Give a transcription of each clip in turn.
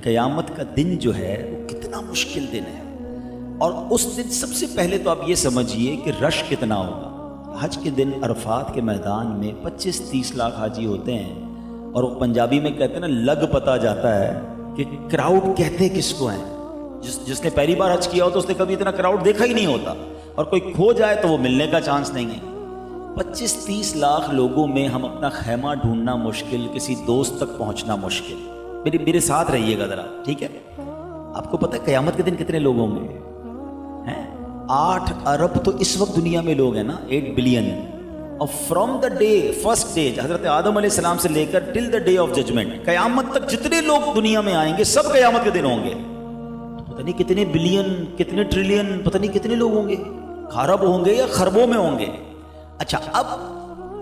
قیامت کا دن جو ہے وہ کتنا مشکل دن ہے، اور اس دن سب سے پہلے تو آپ یہ سمجھیے کہ رش کتنا ہوگا۔ حج کے دن عرفات کے میدان میں 25-30 لاکھ حاجی ہوتے ہیں، اور وہ پنجابی میں کہتے ہیں نا، لگ پتا جاتا ہے کہ کراؤڈ کہتے کس کو ہیں۔ جس نے پہلی بار حج کیا ہو تو اس نے کبھی اتنا کراؤڈ دیکھا ہی نہیں ہوتا، اور کوئی کھو جائے تو وہ ملنے کا چانس نہیں ہے۔ 25-30 لاکھ لوگوں میں ہم اپنا خیمہ ڈھونڈنا مشکل، کسی دوست تک پہنچنا مشکل۔ میرے ساتھ رہیے گا ذرا، ٹھیک ہے؟ آپ کو پتہ ہے قیامت کے دن کتنے لوگ ہوں گے؟ 8 ارب تو اس وقت دنیا میں لوگ ہیں نا، 8 بلین، اور from the day first day حضرت آدم علیہ السلام سے لے کر ٹل دا ڈے آف ججمنٹ، قیامت تک جتنے لوگ دنیا میں آئیں گے سب قیامت کے دن ہوں گے۔ پتہ نہیں کتنے بلین، کتنے ٹریلین، پتہ نہیں کتنے لوگ ہوں گے، خرب ہوں گے یا خربوں میں ہوں گے۔ اچھا، اب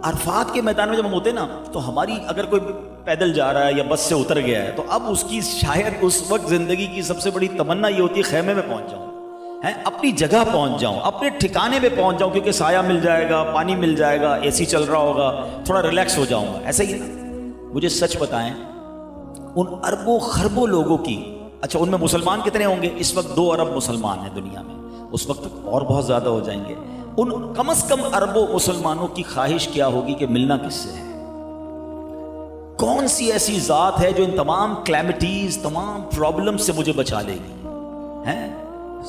عرفات کے میدان میں جب ہم ہوتے ہیں نا، تو ہماری اگر کوئی پیدل جا رہا ہے یا بس سے اتر گیا ہے تو اب اس کی شاید اس وقت زندگی کی سب سے بڑی تمنا یہ ہوتی ہے خیمے میں پہنچ جاؤں، اپنی جگہ پہنچ جاؤں، اپنے ٹھکانے پہ پہنچ جاؤں، کیونکہ سایہ مل جائے گا، پانی مل جائے گا، اے سی چل رہا ہوگا، تھوڑا ریلیکس ہو جاؤں گا۔ ایسا ہی نا؟ مجھے سچ بتائیں، ان اربوں خربوں لوگوں کی، اچھا ان میں مسلمان کتنے ہوں گے؟ اس وقت 2 ارب مسلمان ہیں دنیا میں، اس وقت تک اور بہت زیادہ ہو جائیں گے۔ ان کم از کم اربوں مسلمانوں کی خواہش کیا ہوگی کہ ملنا کس سے ہے؟ کون سی ایسی ذات ہے جو ان تمام کلیمٹیز، تمام پرابلم سے مجھے بچا لے گی؟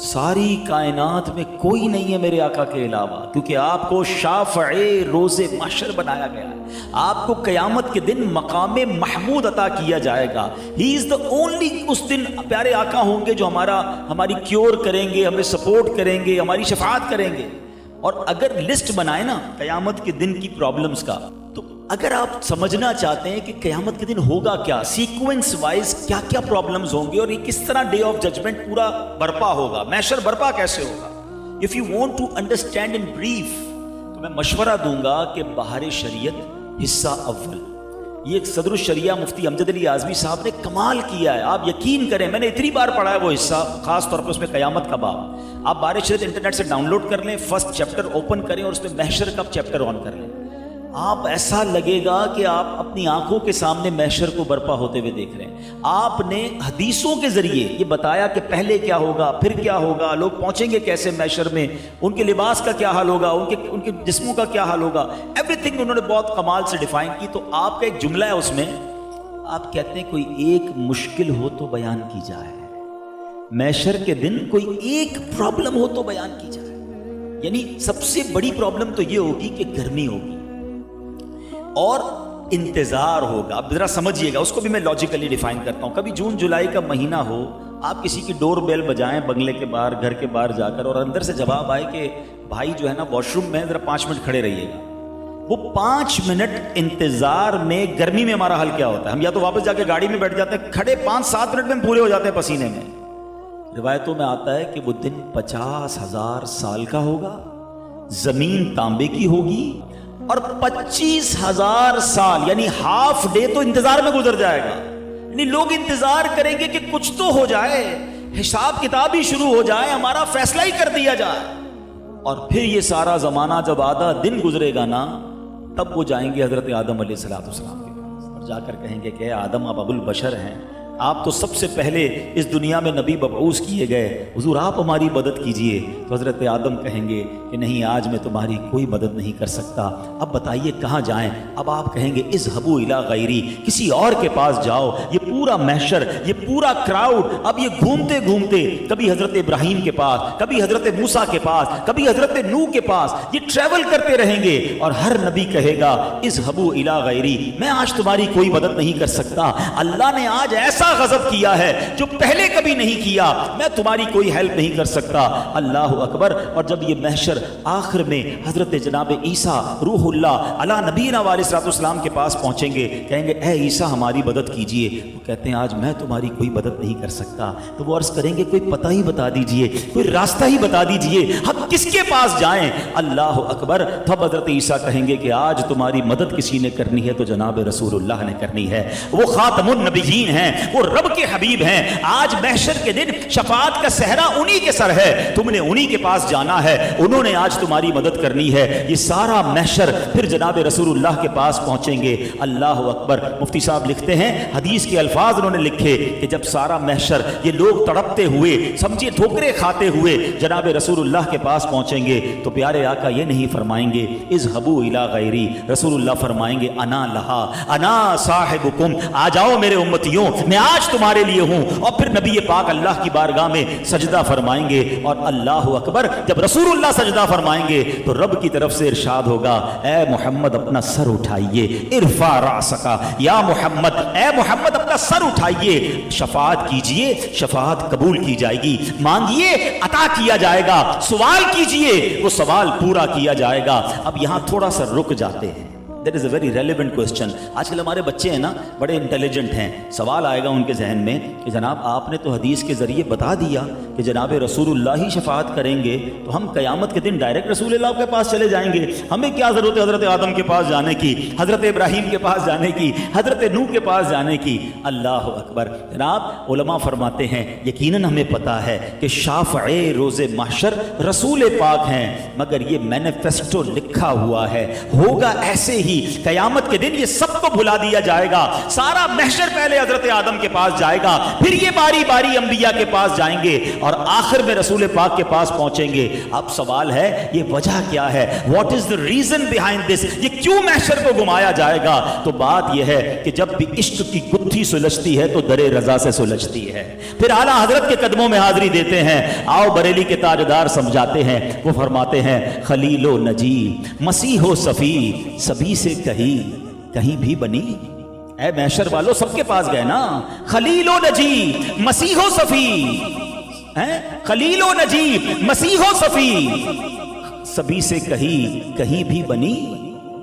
ساری کائنات میں کوئی نہیں ہے میرے آقا کے علاوہ، کیونکہ آپ کو شافع روز محشر بنایا گیا ہے، آپ کو قیامت کے دن مقام محمود عطا کیا جائے گا۔ ہی از دا اونلی، اس دن پیارے آقا ہوں گے جو ہماری کیور کریں گے، ہمیں سپورٹ کریں گے، ہماری شفاعت کریں گے۔ اور اگر لسٹ بنائے نا قیامت کے دن کی پرابلمز کا، تو اگر آپ سمجھنا چاہتے ہیں کہ قیامت کے دن ہوگا کیا، سیکوینس وائز کیا کیا پرابلمز ہوں گے، اور یہ کس طرح ڈے آف ججمنٹ پورا برپا ہوگا، محشر برپا کیسے ہوگا، if you want to understand in brief, تو میں مشورہ دوں گا کہ بہار شریعت حصہ اول، یہ صدر الشریعہ مفتی امجد علی اعظمی صاحب نے کمال کیا ہے۔ آپ یقین کریں، میں نے اتنی بار پڑھا ہے وہ حصہ، خاص طور پر اس میں قیامت کا باب۔ آپ بہار شریعت انٹرنیٹ سے ڈاؤن لوڈ کر لیں، فرسٹ چیپٹر اوپن کریں اور اس میں محشر کا چیپٹر آن کر لیں، آپ ایسا لگے گا کہ آپ اپنی آنکھوں کے سامنے محشر کو برپا ہوتے ہوئے دیکھ رہے ہیں۔ آپ نے حدیثوں کے ذریعے یہ بتایا کہ پہلے کیا ہوگا، پھر کیا ہوگا، لوگ پہنچیں گے کیسے محشر میں، ان کے لباس کا کیا حال ہوگا، ان کے جسموں کا کیا حال ہوگا، ایوری تھنگ انہوں نے بہت کمال سے ڈیفائن کی۔ تو آپ کا ایک جملہ ہے اس میں، آپ کہتے ہیں کوئی ایک مشکل ہو تو بیان کی جائے، محشر کے دن کوئی ایک پرابلم ہو تو بیان کی جائے، یعنی سب سے بڑی پرابلم تو یہ ہوگی کہ گرمی ہوگی اور انتظار ہوگا۔ اب ذرا سمجھیے گا، اس کو بھی میں لاجیکلی ڈیفائن کرتا ہوں۔ کبھی جون جولائی کا مہینہ ہو، آپ کسی کی ڈور بیل بجائیں بنگلے کے باہر، گھر کے باہر جا کر، اور اندر سے جواب آئے کہ بھائی جو ہے نا واش روم میں، ذرا 5 منٹ کھڑے رہیے گا۔ وہ 5 منٹ انتظار میں گرمی میں ہمارا حل کیا ہوتا ہے؟ ہم یا تو واپس جا کے گاڑی میں بیٹھ جاتے ہیں، کھڑے 5-7 منٹ میں پورے ہو جاتے ہیں پسینے میں۔ روایتوں میں آتا ہے کہ وہ دن 50,000 سال کا ہوگا، زمین تانبے کی ہوگی، اور 25,000 سال یعنی ہاف ڈے تو انتظار میں گزر جائے گا۔ یعنی لوگ انتظار کریں گے کہ کچھ تو ہو جائے، حساب کتاب ہی شروع ہو جائے، ہمارا فیصلہ ہی کر دیا جائے۔ اور پھر یہ سارا زمانہ جب آدھا دن گزرے گا نا، تب وہ جائیں گے حضرت آدم علیہ السلام کے پاس، اور جا کر کہیں گے کہ اے آدم، آپ ابو البشر ہیں، آپ تو سب سے پہلے اس دنیا میں نبی مبعوث کیے گئے، حضور آپ ہماری مدد کیجئے۔ تو حضرت آدم کہیں گے کہ نہیں، آج میں تمہاری کوئی مدد نہیں کر سکتا، اب بتائیے کہاں جائیں؟ اب آپ کہیں گے اذهبوا الی غیری، کسی اور کے پاس جاؤ۔ یہ پورا محشر، یہ پورا کراؤڈ اب یہ گھومتے گھومتے کبھی حضرت ابراہیم کے پاس، کبھی حضرت موسیٰ کے پاس، کبھی حضرت نوح کے پاس، یہ ٹریول کرتے رہیں گے، اور ہر نبی کہے گا اذهبوا الی غیری، میں آج تمہاری کوئی مدد نہیں کر سکتا، اللہ نے آج ایسا غضب کیا ہے جو پہلے کبھی نہیں کیا، میں تمہاری کوئی ہیلپ نہیں کر سکتا۔ اللہ اکبر۔ اور جب یہ محشر آخر میں حضرت جناب عیسیٰ روح اللہ علی نبینا علیہ الصلوۃ والسلام کے پاس پہنچیں گے، کہیں گے اے عیسیٰ ہماری مدد کیجئے۔ وہ کہتے ہیں آج میں تمہاری کوئی مدد نہیں کر سکتا۔ تو وہ عرض کریں گے کوئی پتہ ہی بتا دیجئے، کوئی راستہ ہی بتا دیجئے، ہم کس کے پاس جائیں؟ اللہ اکبر۔ تب حضرت عیسیٰ کہیں گے کہ آج تمہاری مدد کسی نے کرنی ہے تو جناب رسول اللہ نے کرنی ہے، وہ خاتم النبیین ہیں، وہ رب کے حبیب ہیں. آج محشر کے دن شفاعت کا صحرا انہی کے سر ہے, تم نے انہی کے پاس جانا ہے, انہوں نے آج تمہاری مدد کرنی ہے. یہ سارا محشر پھر جناب رسول اللہ کے پاس پہنچیں گے. اللہ اکبر. مفتی صاحب لکھتے ہیں, حدیث کے الفاظ انہوں نے لکھے کہ جب سارا محشر یہ لوگ تڑپتے ہوئے, سمجھے ٹھوکریں کھاتے ہوئے جناب رسول اللہ کے پاس پہنچیں گے تو پیارے آقا یہ نہیں فرمائیں گے اذهبوا الی غیری, رسول اللہ فرمائیں گے انا لہا انا صاحبکم, آ جاؤ میرے امتیوں, میں آج تمہارے لیے ہوں. اور پھر نبی پاک اللہ کی بارگاہ میں سجدہ فرمائیں گے, اور اللہ اکبر جب رسول اللہ سجدہ فرمائیں گے تو رب کی طرف سے ارشاد ہوگا, اے محمد اپنا سر اٹھائیے, ارفع رأسک یا محمد, اے محمد اپنا سر اٹھائیے, شفاعت کیجئے, شفاعت قبول کی جائے گی, مانگیے عطا کیا جائے گا, سوال کیجئے وہ سوال پورا کیا جائے گا. اب یہاں تھوڑا سا رک جاتے ہیں. That is a very relevant question. آج کل ہمارے بچے ہیں نا بڑے انٹیلیجنٹ ہیں. سوال آئے گا ان کے ذہن میں کہ جناب آپ نے تو حدیث کے ذریعے بتا دیا کہ جناب رسول اللہ ہی شفاعت کریں گے, تو ہم قیامت کے دن ڈائریکٹ رسول اللہ کے پاس چلے جائیں گے, ہمیں کیا ضرورت ہے حضرت آدم کے پاس جانے کی, حضرت ابراہیم کے پاس جانے کی, حضرت نوح کے پاس جانے کی. اللہ اکبر. جناب علماء فرماتے ہیں یقیناً ہمیں پتا ہے کہ شافع روز محشر رسول پاک ہیں, مگر یہ مینیفیسٹو لکھا ہوا ہے, ہوگا ایسے ہی. قیامت کے دن یہ سب کو بھلا دیا جائے گا, سارا محشر پہلے حضرت آدم کے پاس جائے گا, پھر یہ باری باری انبیاء کے پاس جائیں گے, اور آخر میں رسول پاک کے پاس پہنچیں گے. اب سوال ہے یہ وجہ کیا ہے, what is the reason behind this, یہ کیوں محشر کو گھمایا جائے گا؟ تو بات یہ ہے کہ جب بھی عشق کی گتھی سلجھتی ہے تو در رضا سے سلجھتی ہے. پھر اعلیٰ حضرت کے قدموں میں حاضری دیتے ہیں. آؤ بریلی کے تاجدار سمجھاتے ہیں, وہ فرماتے ہیں خلیل و نجی مسیح و صفی سبھی سے کہیں بھی بنی. اے محشر والوں سب کے پاس گئے نا, خلیل و نجی مسیح و صفی, خلیل و نجی مسیح و صفی سبھی سے کہیں بھی بنی.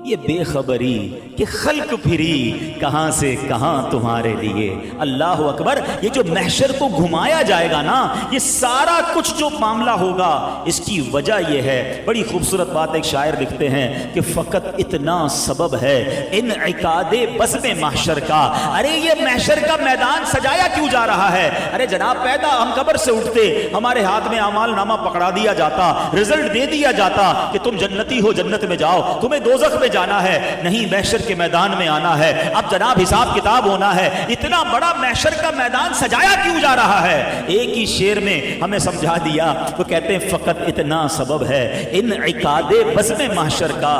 یہ بے خبری کہ خلق پھری کہاں سے کہاں تمہارے لیے. اللہ اکبر. یہ جو محشر کو گھمایا جائے گا نا, یہ سارا کچھ جو معاملہ ہوگا اس کی وجہ یہ ہے. بڑی خوبصورت بات ایک شاعر لکھتے ہیں کہ فقط اتنا سبب ہے انعقاد بزم محشر کا. ارے یہ محشر کا میدان سجایا کیوں جا رہا ہے؟ ارے جناب پیدا ہم قبر سے اٹھتے, ہمارے ہاتھ میں اعمال نامہ پکڑا دیا جاتا, رزلٹ دے دیا جاتا کہ تم جنتی ہو, جنت میں جاؤ, تمہیں دوزخ میں جانا ہے, نہیں محشر کے میدان میں آنا ہے. اب جناب حساب کتاب ہونا ہے. اتنا بڑا محشر کا میدان سجایا کیوں جا رہا ہے؟ ایک ہی شعر میں ہمیں سمجھا دیا. وہ کہتے ہیں فقط اتنا سبب ہے انعقاد بزم محشر کا,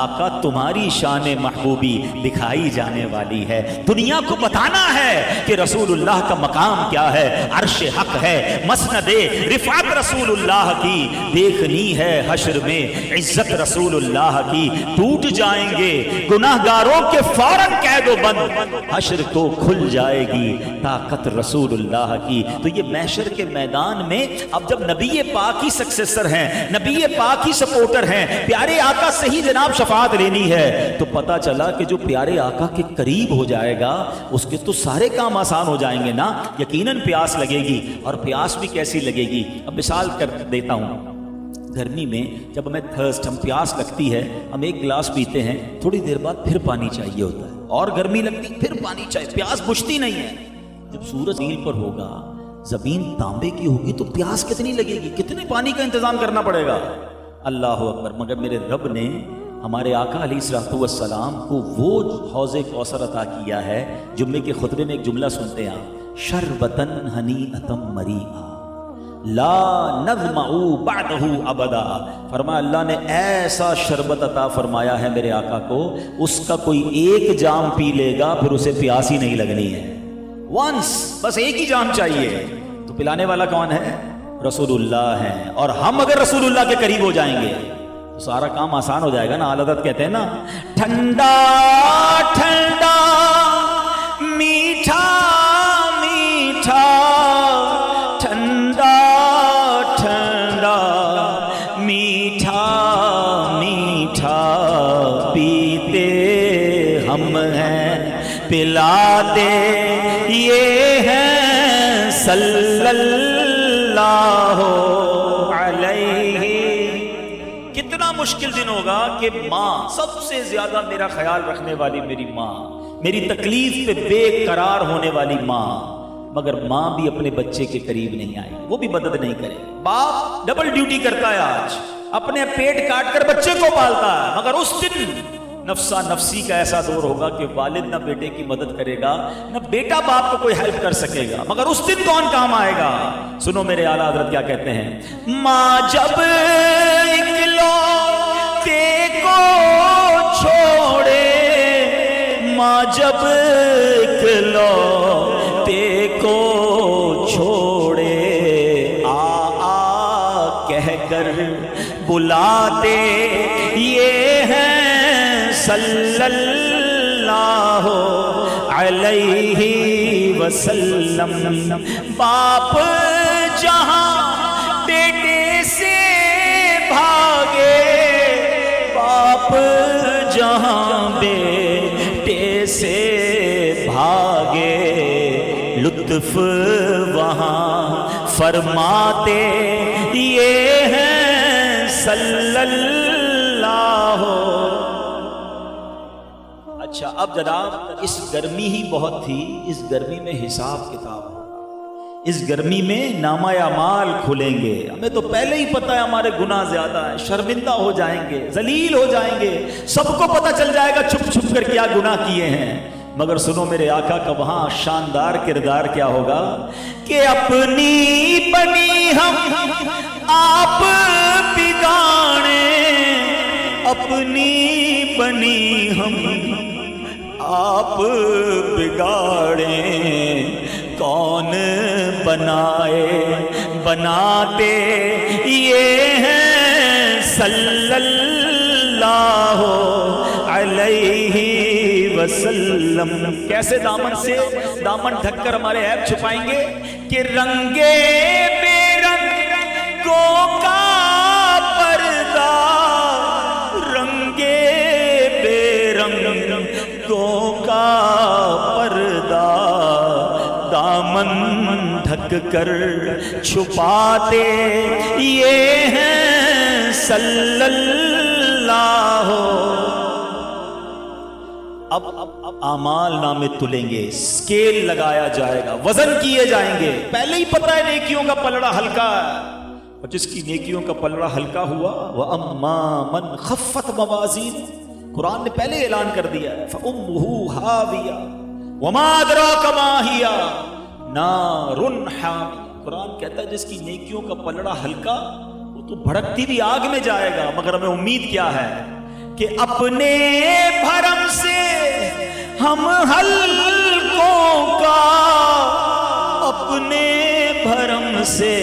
آقا تمہاری شان محبوبی دکھائی جانے والی ہے. دنیا کو بتانا ہے کہ رسول اللہ کا مقام کیا ہے. عرش حق ہے, مسند رفعت رسول اللہ کی, دیکھنی ہے حشر میں عزت رسول اللہ کی. ٹوٹ جائیں گے گناہگاروں کے فوراً قید و بند, حشر کو کھل جائے گی طاقت رسول اللہ کی. تو یہ محشر کے میدان میں اب جب نبی پاک ہی سکسیسر ہیں, نبی پاک ہی سپورٹر ہیں, پیارے آقا سے ہی جناب شفاعت لینی ہے, تو پتا چلا کہ جو پیارے آقا کے قریب ہو جائے گا اس کے تو سارے کام آسان ہو جائیں گے نا. یقیناً پیاس لگے گی, اور پیاس بھی کیسی لگے گی. اب مثال کر دیتا ہوں, گرمی میں جب ہمیں تھرسٹ, ہم پیاس لگتی ہے, ہم ایک گلاس پیتے ہیں, تھوڑی دیر بعد پھر پانی چاہیے ہوتا ہے, اور گرمی لگتی پھر پانی چاہیے, پیاس بجھتی نہیں ہے. جب سورج نیل پر ہوگا, زمین تانبے کی ہوگی, تو پیاس کتنی لگے گی, کتنے پانی کا انتظام کرنا پڑے گا. اللہ اکبر. مگر میرے رب نے ہمارے آقا علیہ الصلوۃ والسلام کو وہ حوض کوثر عطا کیا ہے. جمعے کے خطبے میں ایک جملہ سنتے ہیں آپ, شربتن ہنیئتم مریئا لا نظمع بعدہ ابدا. فرمایا اللہ نے ایسا شربت عطا فرمایا ہے میرے آقا کو, اس کا کوئی ایک جام پی لے گا پھر اسے پیاس ہی نہیں لگنی ہے. ونس, بس ایک ہی جام چاہیے. تو پلانے والا کون ہے؟ رسول اللہ ہے. اور ہم اگر رسول اللہ کے قریب ہو جائیں گے تو سارا کام آسان ہو جائے گا نا. اعلی حضرت کہتے ہیں نا, ٹھنڈا ٹھنڈا میٹھا میٹھا, ٹھنڈا ٹھنڈا میٹھا میٹھا پیتے ہم ہیں, پلا دے یہ ہے صلی اللہ علیہ. کتنا مشکل دن ہوگا کہ ماں, سب سے زیادہ میرا خیال رکھنے والی میری ماں, میری تکلیف پہ بے قرار ہونے والی ماں, مگر ماں بھی اپنے بچے کے قریب نہیں آئے گی، وہ بھی مدد نہیں کرے گی۔ باپ ڈبل ڈیوٹی کرتا ہے، آج اپنے پیٹ کاٹ کر بچے کو پالتا ہے، مگر اس دن نفسا نفسی کا ایسا دور ہوگا کہ والد نہ بیٹے کی مدد کرے گا، نہ بیٹا باپ کو کوئی ہیلپ کر سکے گا، مگر اس دن کون کام آئے گا؟ سنو میرے اعلیٰ حضرت کیا کہتے ہیں، ماں جب اکلوتے کو چھوڑے، ماں جب اکلوتے کو چھوڑے، آ کہہ کر بلاتے یہ ہیں صلی اللہ علیہ وسلم۔ باپ جہاں بیٹے سے بھاگے، باپ جہاں بیٹے سے بھاگے، لطف وہاں فرماتے یہ ہیں صلی اللہ۔ اچھا اب جناب اس گرمی ہی بہت تھی، اس گرمی میں حساب کتاب ہوگا، اس گرمی میں نامہ اعمال کھلیں گے، ہمیں تو پہلے ہی پتہ ہے ہمارے گناہ زیادہ ہیں، شرمندہ ہو جائیں گے، ذلیل ہو جائیں گے، سب کو پتہ چل جائے گا چھپ چھپ کر کیا گناہ کیے ہیں، مگر سنو میرے آقا کا وہاں شاندار کردار کیا ہوگا کہ اپنی بنی ہم آپ بگاڑے، اپنی بنی ہم آپ بگاڑیں، کون بنائے بناتے یہ ہیں صلی اللہ علیہ وسلم۔ کیسے دامن سے دامن ڈھک کر ہمارے عیب چھپائیں گے کہ رنگے بے رنگوں کا پردہ، رنگے بے رنگوں کا پردہ، دامن ڈھک کر چھپاتے یہ ہیں صلی اللہ۔ اب اعمال نامے تلیں گے، اسکیل لگایا جائے گا، وزن کیے جائیں گے، پہلے ہی پتہ ہے نیکیوں کا پلڑا ہلکا ہے، اور جس کی نیکیوں کا پلڑا ہلکا ہوا وَأَمَّا مَنْ خَفَّتْ مَوَازِينُهُ، قرآن نے پہلے اعلان کر دیا ہے فَأُمُّهُ هَاوِيَةٌ وَمَا أَدْرَاكَ مَا هِيَ نَارٌ حَامِيَةٌ۔ قرآن کہتا ہے جس کی نیکیوں کا پلڑا ہلکا وہ تو بھڑکتی بھی آگ میں جائے گا، مگر ہمیں امید کیا ہے کہ اپنے بھرم سے ہم ہلکوں کا، اپنے بھرم سے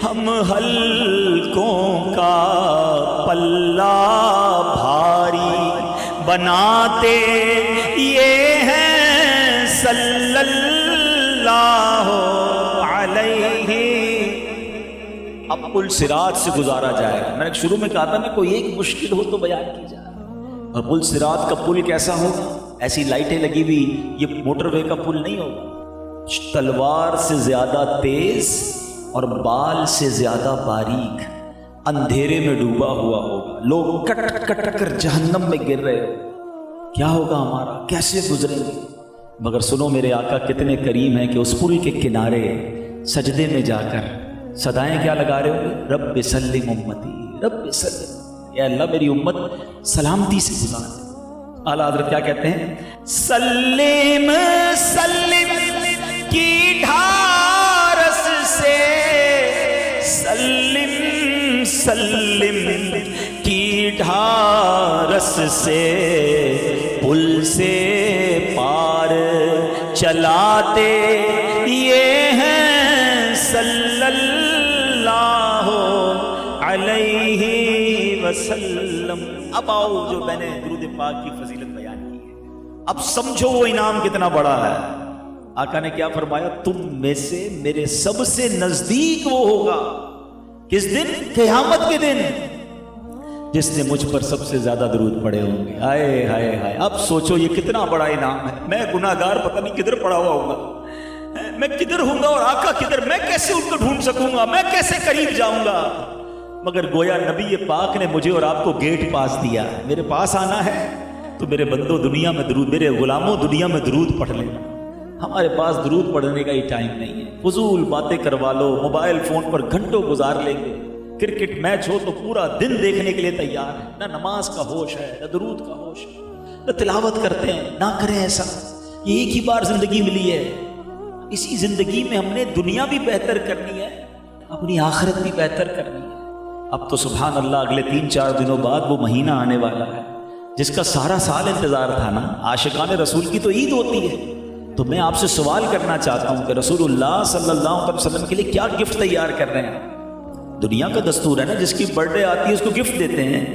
ہم ہلکوں کا پلہ بھاری بناتے یہ ہیں صلی اللہ علیہ۔ اب پل صراط سے گزارا جائے گا، میں نے شروع میں کہا تھا نا کوئی ایک مشکل ہو تو بیان کی جائے، اور پل صراط کا پل کیسا ہوگا؟ ایسی لائٹیں لگی ہوئی، یہ موٹر وے کا پل نہیں ہوگا، تلوار سے زیادہ تیز اور بال سے زیادہ باریک، اندھیرے میں ڈوبا ہوا ہوگا، لوگ کٹ کٹ کر جہنم میں گر رہے ہو، کیا ہوگا ہمارا، کیسے گزریں گے؟ مگر سنو میرے آقا کتنے کریم ہیں کہ اس پل کے کنارے سجدے میں جا کر صدائیں کیا لگا رہے ہو؟ رب سلم امتی، رب سلم، اے اللہ میری امت سلامتی سے گزار۔ اعلیٰ حضرت کیا کہتے ہیں؟ سلم سلم کی ڈھارس سے، سلم سلم کی ڈھارس سے، پل سے پار چلاتے یہ ہیں صلی اللہ علیہ وسلم۔ اب آؤ جو میں نے درود پاک کی فضیلت بیان کی ہے، اب سمجھو وہ انعام کتنا بڑا ہے۔ آقا نے کیا فرمایا؟ تم میں سے میرے سب سے نزدیک وہ ہوگا، کس دن؟ قیامت کے دن، جس نے مجھ پر سب سے زیادہ درود پڑے ہوں گے۔ ہائے ہائے ہائے، اب سوچو یہ کتنا بڑا انعام ہے۔ میں گناہگار پتہ نہیں کدھر پڑا ہوا ہوں گا، میں کدھر ہوں گا اور آقا کدھر، میں کیسے ان کو ڈھونڈ سکوں گا، میں کیسے قریب جاؤں گا؟ مگر گویا نبی پاک نے مجھے اور آپ کو گیٹ پاس دیا، میرے پاس آنا ہے تو میرے بندوں دنیا میں درود، میرے غلاموں دنیا میں درود پڑھ لینا، ہمارے پاس درود پڑھنے کا ہی ٹائم نہیں ہے، فضول باتیں کروا لو، موبائل فون پر گھنٹوں گزار لیں گے، کرکٹ میچ ہو تو پورا دن دیکھنے کے لیے تیار ہے، نہ نماز کا ہوش ہے، نہ درود کا ہوش ہے، نہ تلاوت کرتے ہیں، نہ کریں ایسا، یہ ایک ہی بار زندگی ملی ہے، اسی زندگی میں ہم نے دنیا بھی بہتر کرنی ہے، اپنی آخرت بھی بہتر کرنی ہے۔ اب تو سبحان اللہ اگلے 3-4 دنوں بعد وہ مہینہ آنے والا ہے جس کا سارا سال انتظار تھا نا، عاشقان رسول کی تو عید ہوتی ہے۔ تو میں آپ سے سوال کرنا چاہتا ہوں کہ رسول اللہ صلی اللہ علیہ وسلم کے لیے کیا گفٹ تیار کر رہے ہیں؟ دنیا کا دستور ہے نا، جس کی برتھ ڈے آتی ہے اس کو گفٹ دیتے ہیں،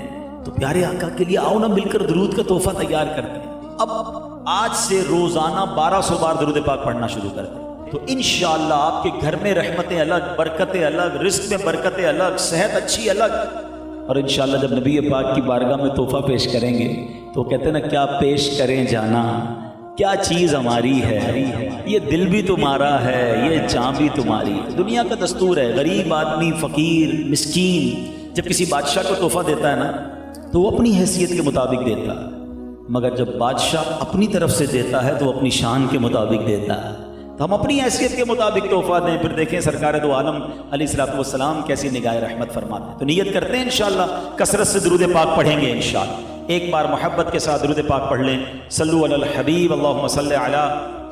تو پیارے آقا کے لیے آؤ نا مل کر درود کا تحفہ تیار کرتے ہیں۔ اب آج سے روزانہ 1200 بار درود پاک پڑھنا شروع کر دیں، تو انشاءاللہ آپ کے گھر میں رحمتیں الگ، برکتیں الگ، رزق میں برکتیں الگ، صحت اچھی الگ، اور انشاءاللہ جب نبی پاک کی بارگاہ میں تحفہ پیش کریں گے تو کہتے ہیں نا، کیا پیش کریں جانا، کیا چیز ہماری ہے، یہ دل بھی تمہارا ہے، یہ جان بھی تمہاری ہے۔ دنیا کا دستور ہے، غریب آدمی، فقیر، مسکین جب کسی بادشاہ کو تحفہ دیتا ہے نا تو وہ اپنی حیثیت کے مطابق دیتا ہے، مگر جب بادشاہ اپنی طرف سے دیتا ہے تو اپنی شان کے مطابق دیتا ہے۔ تو ہم اپنی حیثیت کے مطابق تحفہ دیں، پھر دیکھیں سرکار دو عالم علیہ الصلوۃ والسلام کیسی نگاہ رحمت فرماتے ہیں۔ تو نیت کرتے ہیں انشاءاللہ کثرت سے درود پاک پڑھیں گے انشاءاللہ۔ ایک بار محبت کے ساتھ درود پاک پڑھ لیں، صلو علی الحبیب، اللہم صلی علی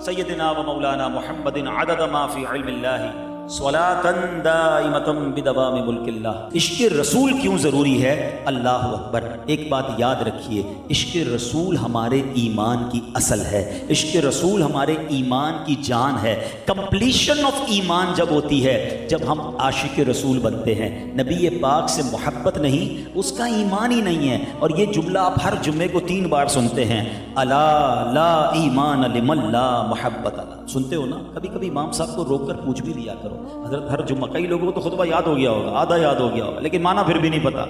سیدنا و مولانا محمد عدد ما فی علم اللہ صلاۃ دائمۃ بدوام ملک اللہ۔ عشق رسول کیوں ضروری ہے؟ اللہ اکبر۔ ایک بات یاد رکھیے، عشق رسول ہمارے ایمان کی اصل ہے، عشق رسول ہمارے ایمان کی جان ہے۔ کمپلیشن آف ایمان جب ہوتی ہے جب ہم عاشق رسول بنتے ہیں۔ نبی پاک سے محبت نہیں، اس کا ایمان ہی نہیں ہے۔ اور یہ جملہ آپ ہر جمعے کو 3 بار سنتے ہیں، الا لا ایمان لمن لا محبت اللہ، سنتے ہو نا؟ کبھی کبھی امام صاحب کو روک کر پوچھ بھی لیا کرو حضرت ہر جمعہ، کئی لوگوں کو تو خطبہ یاد ہو گیا ہوگا، آدھا یاد ہو گیا ہوگا، لیکن معنی پھر بھی نہیں پتا،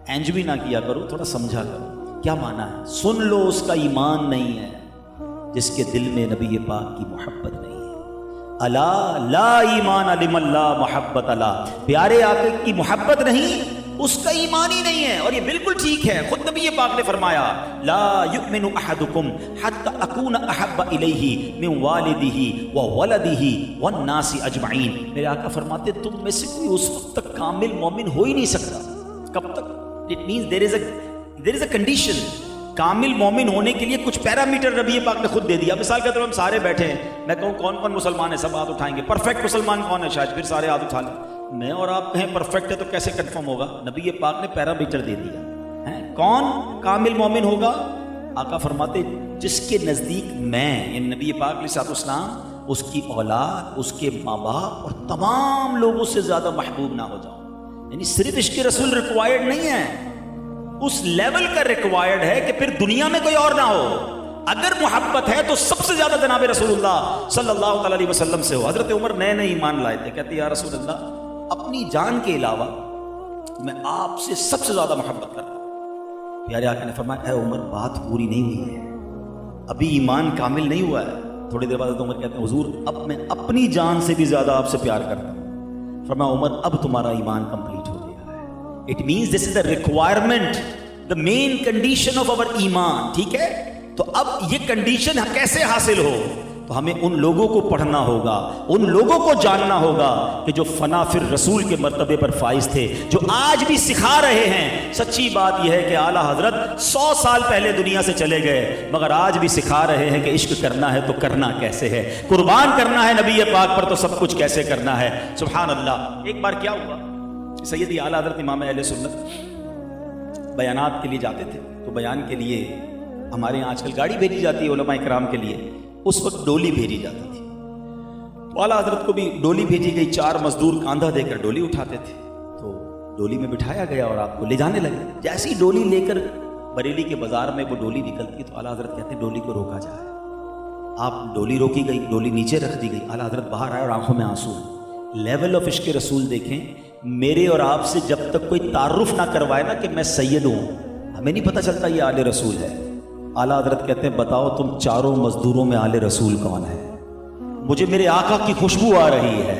اینج بھی نہ کیا کرو، تھوڑا سمجھا کرو کیا معنی ہے۔ سن لو، اس کا ایمان نہیں ہے جس کے دل میں نبی پاک کی محبت نہیں ہے۔ الا لا ایمان لمن لا محبت اللہ، پیارے آقا کی محبت نہیں، اس کا ایمان ہی نہیں ہے۔ اور یہ بالکل ٹھیک ہے، خود نبی پاک نے فرمایا لا یؤمن احدکم حتی اکون احب الیہ من والدہ وولدہ والناس اجمعین۔ میرے آقا فرماتے تم میں سے کوئی اس وقت تک کامل مومن ہو ہی نہیں سکتا۔ کب تک؟ It means there is a condition. کامل مومن ہونے کے لیے کچھ پیرامیٹر نبی پاک نے خود دے دیا۔ مثال کے طور پر ہم سارے بیٹھے ہیں، میں کہوں کون کون مسلمان ہے، سب ہاتھ اٹھائیں گے۔ پرفیکٹ مسلمان کون ہے؟ شاید پھر سارے ہاتھ اٹھا لیں۔ میں اور آپ کہیں پرفیکٹ ہے تو کیسے کنفرم ہوگا؟ نبی پاک نے پیرامیٹر دے دیا ہے۔ کون کامل مومن ہوگا؟ آقا فرماتے جس کے نزدیک میں، یعنی نبی پاک علیہ السلام، اس کی اولاد، اس کے ماں باپ اور تمام لوگوں سے زیادہ محبوب نہ ہو جاؤ۔ یعنی صرف عشق رسول ریکوائرڈ نہیں ہے، اس لیول کا ریکوائرڈ ہے کہ پھر دنیا میں کوئی اور نہ ہو۔ اگر محبت ہے تو سب سے زیادہ جناب رسول اللہ صلی اللہ علیہ وسلم سے ہو۔ حضرت عمر نئے نئے ایمان لائے تھے، کہتے یا رسول اللہ اپنی جان کے علاوہ میں آپ سے سب سے زیادہ محبت کرتا ہوں۔ پیارے آقا نے فرمایا اے عمر بات پوری نہیں ہوئی ہے، ابھی ایمان کامل نہیں ہوا ہے۔ تھوڑی دیر بعد حضرت عمر کہتے ہیں حضور اب میں اپنی جان سے بھی زیادہ آپ سے پیار کرتا ہوں۔ فرمایا عمر اب تمہارا ایمان کمپلیٹ ہو گیا ہے۔ It means this is the requirement, the main condition of our ایمان۔ ٹھیک ہے، تو اب یہ کنڈیشن کیسے حاصل ہو؟ تو ہمیں ان لوگوں کو پڑھنا ہوگا، ان لوگوں کو جاننا ہوگا کہ جو فنا فر رسول کے مرتبے پر فائز تھے، جو آج بھی سکھا رہے ہیں۔ سچی بات یہ ہے کہ اعلیٰ حضرت 100 سال پہلے دنیا سے چلے گئے، مگر آج بھی سکھا رہے ہیں کہ عشق کرنا ہے تو کرنا کیسے ہے، قربان کرنا ہے نبی پاک پر تو سب کچھ کیسے کرنا ہے۔ سبحان اللہ۔ ایک بار کیا ہوا، سیدی اعلیٰ حضرت امام اہل سنت بیانات کے لیے جاتے تھے، تو بیان کے لیے ہمارے یہاں آج کل گاڑی بھیجی جاتی ہے علماء کرام کے لیے، اس وقت ڈولی بھیجی جاتی تھی۔ تو اعلیٰ حضرت کو بھی ڈولی بھیجی گئی، 4 مزدور کاندھا دے کر ڈولی اٹھاتے تھے۔ تو ڈولی میں بٹھایا گیا اور آپ کو لے جانے لگے۔ جیسی ڈولی لے کر بریلی کے بازار میں وہ ڈولی نکلتی تو اعلیٰ حضرت کہتے ہیں ڈولی کو روکا جائے۔ آپ ڈولی روکی گئی، ڈولی نیچے رکھ دی گئی، اعلیٰ حضرت باہر آئے اور آنکھوں میں آنسو۔ لیول آف عشق رسول دیکھیں، میرے اور آپ سے جب تک کوئی تعارف نہ کروائے نا کہ میں سید ہوں، ہمیں نہیں پتہ چلتا یہ آل رسول ہے۔ اعلیٰ حضرت کہتے ہیں بتاؤ تم 4 مزدوروں میں آل رسول کون ہے؟ مجھے میرے آقا کی خوشبو آ رہی ہے،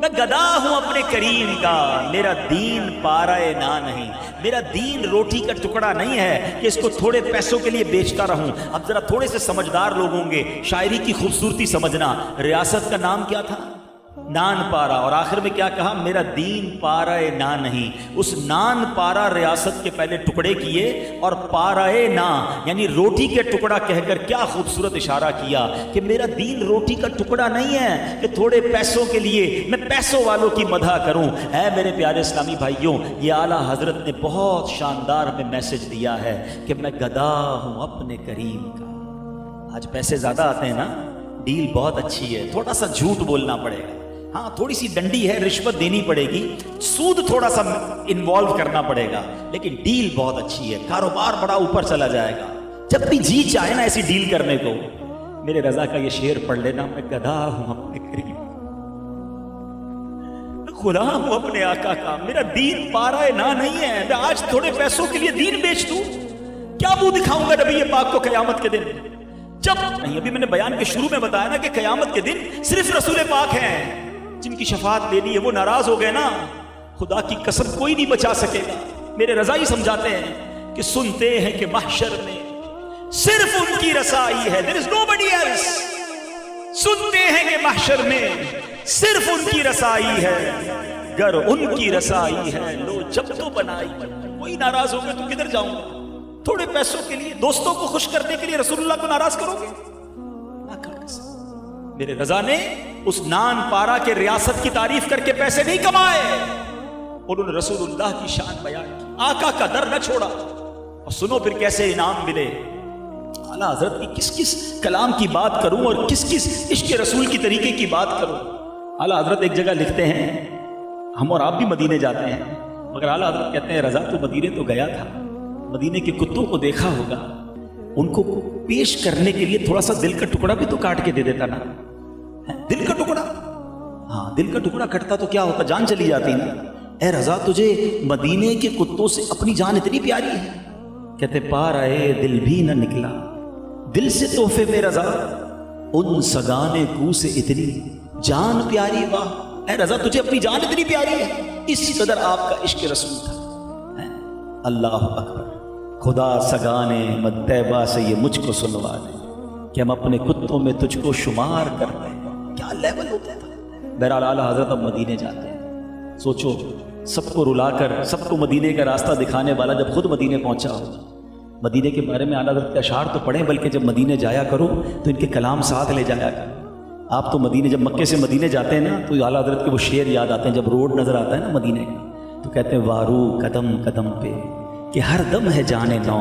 میں گدا ہوں اپنے کریم کا، میرا دین پارائے نا نہیں، میرا دین روٹی کا ٹکڑا نہیں ہے کہ اس کو تھوڑے پیسوں کے لیے بیچتا رہوں۔ اب ذرا تھوڑے سے سمجھدار لوگ ہوں گے، شاعری کی خوبصورتی سمجھنا۔ ریاست کا نام کیا تھا؟ نان پارا، اور آخر میں کیا کہا؟ میرا دین پارائے نا نہیں۔ اس نان پارا ریاست کے پہلے ٹکڑے کیے، اور پارائے نا یعنی روٹی کے ٹکڑا کہہ کر کیا خوبصورت اشارہ کیا کہ میرا دین روٹی کا ٹکڑا نہیں ہے کہ تھوڑے پیسوں کے لیے میں پیسوں والوں کی مدح کروں۔ اے میرے پیارے اسلامی بھائیوں، یہ اعلیٰ حضرت نے بہت شاندار ہمیں میسج دیا ہے کہ میں گدا ہوں اپنے کریم کا۔ آج پیسے زیادہ آتے ہیں نا، ڈیل بہت اچھی ہے، تھوڑا سا جھوٹ بولنا پڑے گا، ہاں تھوڑی سی ڈنڈی ہے، رشوت دینی پڑے گی، سود تھوڑا سا انوالو کرنا پڑے گا، لیکن ڈیل بہت اچھی ہے، کاروبار بڑا اوپر چلا جائے گا۔ جب بھی جی چاہے نا ایسی ڈیل کرنے کو، میرے رضا کا یہ شعر پڑھ لینا، میں گدھا ہوں اپنے کریم، غلام ہوں اپنے آقا کا، میرا دین پارائے نا نہیں ہے۔ میں آج تھوڑے پیسوں کے لیے دین بیچ دوں، کیا منہ دکھاؤں گا نبی پاک کو قیامت کے دن؟ جب نہیں، ابھی میں نے بیان کے شروع میں بتایا نا کہ قیامت کے دن صرف رسول پاک ہیں جن کی شفاعت لینی ہے، وہ ناراض ہو گئے نا، خدا کی قسم کوئی نہیں بچا سکے گا۔ میرے رضا ہی سمجھاتے ہیں کہ سنتے ہیں کہ محشر میں صرف ان کی رسائی ہے، there is nobody else۔ سنتے ہیں کہ محشر میں صرف ان کی رسائی ہے، گر ان کی رسائی ہے لو جب تو بنائی۔ کوئی ناراض ہو گئے تو کدھر جاؤں گا؟ تھوڑے پیسوں کے لیے، دوستوں کو خوش کرنے کے لیے رسول اللہ کو ناراض کرو گے؟ نہ کر سکتے۔ میرے رضا نے اس نان پارا کے ریاست کی تعریف کر کے پیسے نہیں کمائے، انہوں نے رسول اللہ کی شان بیان کی، آقا کا در نہ چھوڑا۔ اور سنو پھر کیسے انعام ملے۔ اعلیٰ حضرت کی کس کس کلام کی بات کروں اور کس کس عشق رسول کی طریقے کی بات کروں۔ اعلیٰ حضرت ایک جگہ لکھتے ہیں، ہم اور آپ بھی مدینے جاتے ہیں، مگر اعلیٰ حضرت کہتے ہیں رضا تو مدینے تو گیا تھا، مدینے کے کتوں کو دیکھا ہوگا، ان کو پیش کرنے کے لیے تھوڑا سا دل کا ٹکڑا بھی تو کاٹ کے دے دیتا نا۔ دل کا ٹکڑا، ہاں دل کا ٹکڑا کٹتا تو کیا ہوتا؟ جان چلی جاتی نا۔ اے رضا تجھے مدینے کے کتوں سے اپنی جان اتنی پیاری ہے؟ کہتے پار آئے دل بھی نہ نکلا، دل سے تحفے میں رضا ان سگانے کو سے اتنی جان پیاری۔ واہ اے رضا تجھے اپنی جان اتنی پیاری ہے، اسی قدر آپ کا عشق رسول تھا۔ اللہ اکبر، خدا سگانے مطیبہ سے یہ مجھ کو سنوا دے کہ ہم اپنے کتوں میں تجھ کو شمار کرتے ہیں۔ کیا لیول ہوتا تھا۔ بہرحال اعلیٰ حضرت اب مدینے جاتے ہیں، سوچو سب کو رلا کر سب کو مدینے کا راستہ دکھانے والا جب خود مدینے پہنچا ہو، مدینے کے بارے میں اعلیٰ حضرت کے اشعار تو پڑھیں، بلکہ جب مدینے جایا کرو تو ان کے کلام ساتھ لے جایا کرو۔ آپ تو مدینے جب مکے سے مدینے جاتے ہیں نا تو اعلیٰ حضرت کے وہ شعر یاد آتے ہیں، جب روڈ نظر آتا ہے نا مدینے کا تو کہتے ہیں وارو قدم قدم پہ کہ ہر دم ہے جانے نو،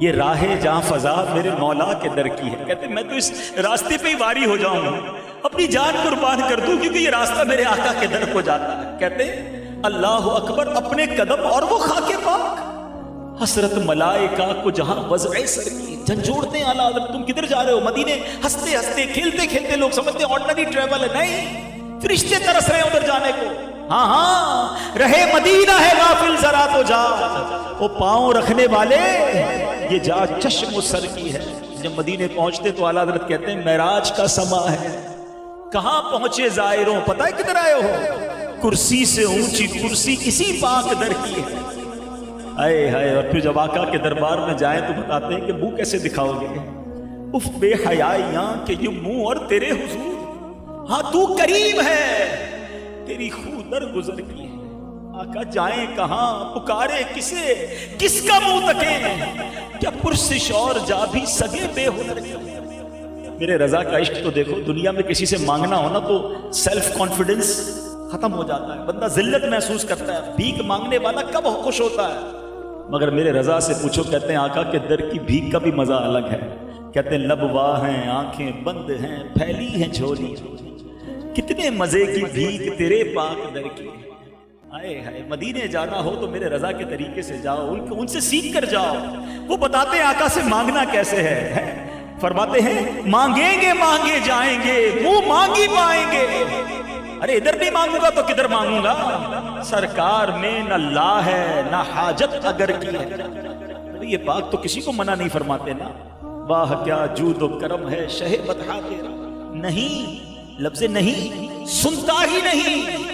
یہ راہ جہاں فضا میرے مولا کے در کی ہے۔ کہتے ہیں میں تو اس راستے پہ ہی واری ہو جاؤں، اپنی جان قربان کر دوں، کیونکہ یہ راستہ میرے آقا کے در کو جاتا ہے۔ کہتے ہیں اللہ اکبر، اپنے قدم اور وہ خاک پاک، حسرت ملائکہ کو جہاں وضع سر کی۔ جھنجھوڑتے ہیں اعلیٰ حضرت تم کدھر جا رہے ہو؟ مدینے ہنستے ہنستے کھیلتے کھیلتے لوگ سمجھتے ہیں آرڈنری ٹریول ہے، نہیں، فرشتے ترس رہے ہیں ادھر جانے کو۔ ہاں ہاں، رہے مدینہ ہے غافل ذرا تو جا، وہ پاؤں رکھنے والے یہ جا چشم و سر کی ہے۔ جب مدینے پہنچتے تو اعلیٰ حضرت کہتے ہیں معراج کا سما ہے۔ کہاں پہنچے زائروں، پتہ ہے کدھر آئے ہو؟ کرسی سے اونچی کرسی اسی پاک در کی ہے۔ آئے ہائے، اور پھر جب آقا کے دربار میں جائیں تو بتاتے ہیں کہ منہ کیسے دکھاؤ گے؟ اف بے حیائیاں کہ یہ منہ اور تیرے حضور، ہاں تو کریم ہے، تیری خو در گزر کی ہے۔ آقا جائیں کہاں، پکارے کسے، کس کا منہ تکیں، کیا پرسش اور جا بھی سگے بے ہنر کی۔ میرے رضا کا عشق تو دیکھو، دنیا میں کسی سے مانگنا ہونا تو سیلف کانفیڈنس ختم ہو جاتا ہے، بندہ ذلت محسوس کرتا ہے، بھیک مانگنے والا کب خوش ہوتا ہے؟ مگر میرے رضا سے پوچھو، کہتے ہیں آقا کے در کی بھیک کا بھی مزہ الگ ہے۔ کہتے ہیں لب واہ ہیں، آنکھیں بند ہیں، پھیلی ہیں جھولی، کتنے مزے کی بھیک تیرے پاک در کی۔ آئے ہائے، مدینے جانا ہو تو میرے رضا کے طریقے سے جاؤ، ان سے سیکھ کر جاؤ۔ وہ بتاتے ہیں آقا سے مانگنا کیسے ہے، فرماتے ہیں مانگیں گے مانگے جائیں گے، منہ مانگی پائیں گے۔ ارے ادھر نہیں مانگوں گا تو کدھر مانگوں گا؟ سرکار میں نہ لا ہے نہ حاجت اگر کی ہے۔ یہ پاک تو کسی کو منع نہیں فرماتے نا۔ واہ کیا جود و کرم ہے شہ بطحا تیرا، نہیں لفظ نہیں سنتا ہی نہیں،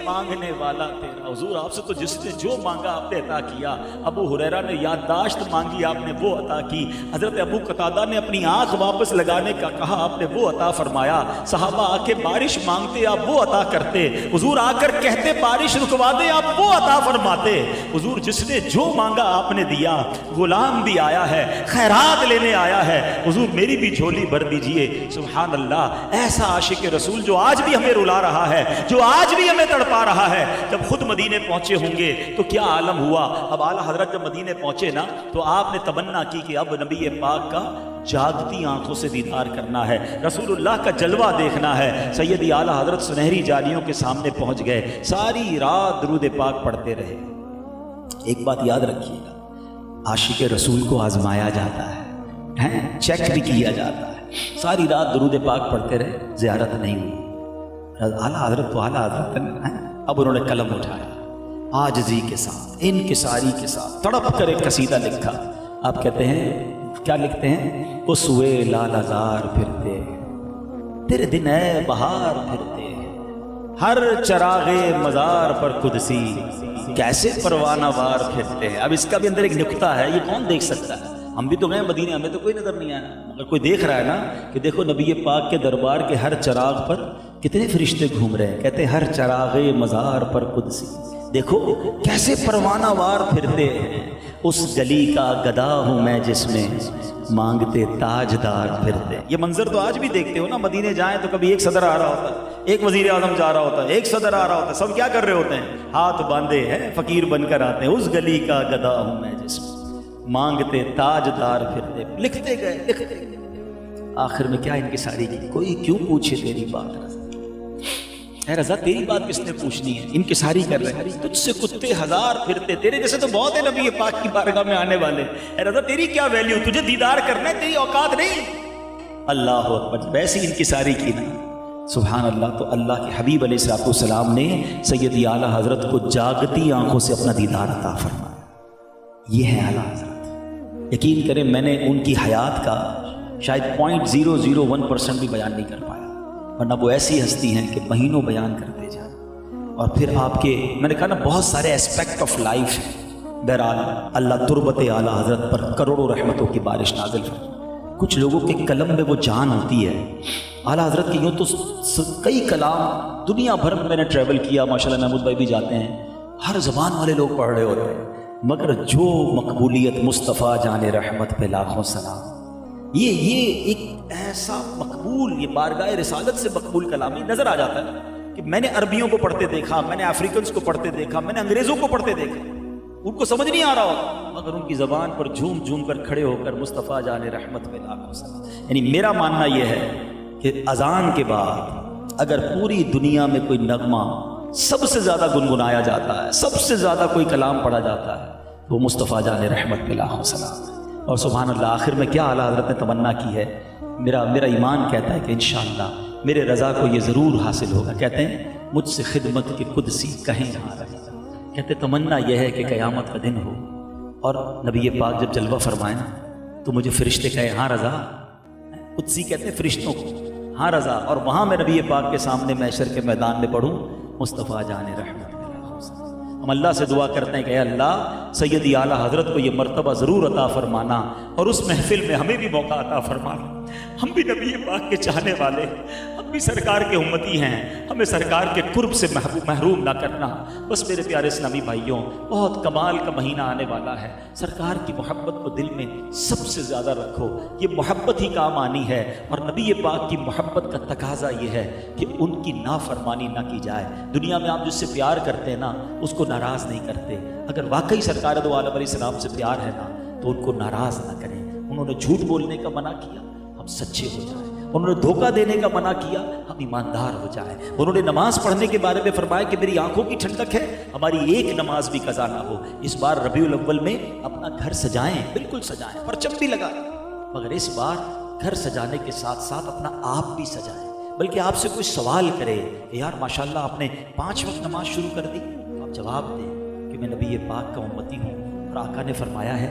مانگنے والا تیرا۔ حضور آپ سے تو جس نے جو مانگا آپ نے عطا کیا۔ ابو ہریرہ نے یادداشت مانگی، آپ نے وہ عطا کی۔ حضرت ابو قتادہ نے اپنی آنکھ واپس لگانے کا کہا، آپ نے وہ عطا فرمایا۔ صحابہ آ کے بارش مانگتے، آپ وہ عطا کرتے۔ حضور آ کر کہتے بارش رکوا دے، آپ وہ عطا فرماتے۔ حضور جس نے جو مانگا آپ نے دیا۔ غلام بھی آیا ہے، خیرات لینے آیا ہے، حضور میری بھی جھولی بھر دیجئے۔ سبحان اللہ، ایسا عاشق رسول جو آج بھی ہمیں رلا رہا ہے، جو آج بھی ہمیں تڑپا رہا ہے۔ جب خود مدینے پہنچے ہوں گے تو کیا عالم ہوا۔ اب اعلیٰ حضرت جب مدینے پہنچے نا تو آپ نے تمنا کی کہ اب نبی پاک کا جاگتی آنکھوں سے دیدار کرنا ہے، رسول اللہ کا جلوہ دیکھنا ہے۔ سیدی اعلیٰ حضرت سنہری جالیوں کے سامنے پہنچ گئے، ساری رات درود پاک پڑھتے رہے۔ ایک بات یاد رکھیے گا، عاشق رسول کو آزمایا جاتا ہے، چیک بھی کیا جاتا ہے۔ ساری رات درود پاک پڑھتے رہے، زیارت نہیں ہوئی۔ اعلیٰ حضرت تو اعلیٰ حضرت ہیں۔ اب انہوں نے قلم اٹھایا، عاجزی کے ساتھ، انکساری کے ساتھ تڑپ کر ایک قصیدہ لکھا۔ آپ کہتے ہیں کیا لکھتے ہیں؟ اسوے لال ہزار پھرتے، تیرے دن ہے بہار پھرتے، ہر چراغ مزار پر قدسی کیسے پروانہ وار پھرتے ہیں۔ اب اس کا بھی اندر ایک نکتہ ہے، یہ کون دیکھ سکتا ہے؟ ہم بھی تو گئے مدینے، ہمیں تو کوئی نظر نہیں آیا، مگر کوئی دیکھ رہا ہے نا کہ دیکھو نبی پاک کے دربار کے ہر چراغ پر کتنے فرشتے گھوم رہے ہیں۔ کہتے ہیں ہر چراغ مزار پر قدسی، دیکھو کیسے پروانہ وار پھرتے ہیں۔ اس گلی کا گدا ہوں میں جس میں مانگتے تاجدار پھرتے۔ یہ منظر تو آج بھی دیکھتے ہو نا، مدینے جائیں تو کبھی ایک صدر آ رہا ہوتا ہے، ایک وزیر اعظم جا رہا ہوتا ہے، ایک صدر آ رہا ہوتا ہے، سب کیا کر رہے ہوتے ہیں؟ ہاتھ باندھے ہیں، فقیر بن کر آتے ہیں۔ اس گلی کا گدا ہوں میں جس میں مانگتے تاجدار پھرتے۔ لکھتے گئے لکھتے گئے، آخر میں کیا انکساری کی؟ کوئی کیوں پوچھے تیری بات رضا، اے رضا تیری بات کس نے پوچھنی ہے؟ انکساری کر رہے ہیں، تجھ سے کتے ہزار پھرتے، تیرے جیسے تو بہت ہے نبی پاک کی بارگاہ میں آنے والے، اے رضا تیری کیا ویلیو، تجھے دیدار کرنا ہے، تیری اوقات نہیں۔ اللہ اکبر، ویسی انکساری کی نا، سبحان اللہ۔ تو اللہ کے حبیب علیہ السلام نے سیدی اعلیٰ حضرت کو جاگتی آنکھوں سے اپنا دیدار عطا فرمایا۔ یہ ہے اعلیٰ حضرت۔ یقین کریں میں نے ان کی حیات کا شاید 0.001% بھی بیان نہیں کر پایا، ورنہ وہ ایسی ہستی ہیں کہ مہینوں بیان کرتے جائیں۔ اور پھر آپ کے، میں نے کہا نا بہت سارے اسپیکٹ آف لائف ہیں۔ بہرحال اللہ تربت اعلیٰ حضرت پر کروڑوں رحمتوں کی بارش نازل فرمائے۔ کچھ لوگوں کے قلم میں وہ جان ہوتی ہے۔ اعلیٰ حضرت کی یوں تو کئی کلام دنیا بھر میں نے ٹریول کیا، ماشاءاللہ محمود بھائی بھی جاتے ہیں، ہر زبان والے لوگ پڑھ رہے ہوتے ہیں، مگر جو مقبولیت مصطفیٰ جان رحمت پہ لاکھوں سلام، یہ ایک ایسا مقبول، یہ بارگاہ رسالت سے مقبول کلامی نظر آ جاتا ہے کہ میں نے عربیوں کو پڑھتے دیکھا، میں نے افریقنس کو پڑھتے دیکھا، میں نے انگریزوں کو پڑھتے دیکھا، ان کو سمجھ نہیں آ رہا ہوتا، مگر ان کی زبان پر جھوم جھوم کر کھڑے ہو کر مصطفیٰ جان رحمت پہ لاکھوں سلام۔ یعنی میرا ماننا یہ ہے کہ اذان کے بعد اگر پوری دنیا میں کوئی نغمہ سب سے زیادہ گنگنایا جاتا ہے، سب سے زیادہ کوئی کلام پڑھا جاتا ہے، وہ مصطفیٰ جان رحمت پہ لاکھوں سلام ہے۔ اور سبحان اللہ، آخر میں کیا اعلیٰ حضرت نے تمنا کی ہے؟ میرا ایمان کہتا ہے کہ انشاءاللہ میرے رضا کو یہ ضرور حاصل ہوگا۔ کہتے ہیں مجھ سے خدمت کی قدسی کہیں ہاں رضا، کہتے تمنا یہ ہے کہ قیامت کا دن ہو اور نبی پاک جب جلوہ فرمائے نا تو مجھے فرشتے کہیں ہاں رضا، قدسی کہتے ہیں فرشتوں کو، ہاں رضا، اور وہاں میں نبی پاک کے سامنے محشر کے میدان میں پڑھوں مصطفیٰ جان رحمت۔ ہم اللہ سے دعا کرتے ہیں کہ اے اللہ سیدی اعلیٰ حضرت کو یہ مرتبہ ضرور عطا فرمانا، اور اس محفل میں ہمیں بھی موقع عطا فرمانا۔ ہم بھی نبی پاک کے چاہنے والے، ہم بھی سرکار کے امتی ہیں، ہمیں سرکار کے قرب سے محروم نہ کرنا۔ بس میرے پیارے اسلامی بھائیوں، بہت کمال کا مہینہ آنے والا ہے، سرکار کی محبت کو دل میں سب سے زیادہ رکھو، یہ محبت ہی کام آنی ہے، اور نبی پاک کی محبت کا تقاضا یہ ہے کہ ان کی نافرمانی نہ کی جائے۔ دنیا میں آپ جس سے پیار کرتے ہیں نا اس کو ناراض نہیں کرتے، اگر واقعی سرکار دو عالم علیہ السلام سے پیار ہے نا تو ان کو ناراض نہ کریں۔ انہوں نے جھوٹ بولنے کا منع کیا، ہم سچے ہو جائیں۔ انہوں نے دھوکہ دینے کا منع کیا، ہم ایماندار ہو جائیں۔ انہوں نے نماز پڑھنے کے بارے میں فرمایا کہ میری آنکھوں کی ٹھنڈک ہے، ہماری ایک نماز بھی قضا نہ ہو۔ اس بار ربیع الاول میں اپنا گھر سجائیں، بالکل سجائیں، پرچم بھی لگائیں، مگر اس بار گھر سجانے کے ساتھ ساتھ اپنا آپ بھی سجائیں۔ بلکہ آپ سے کوئی سوال کرے کہ یار ماشاءاللہ آپ نے 5 وقت نماز شروع کر دی، آپ جواب دیں کہ میں نبی پاک کا امتی ہوں، اور آقا نے فرمایا ہے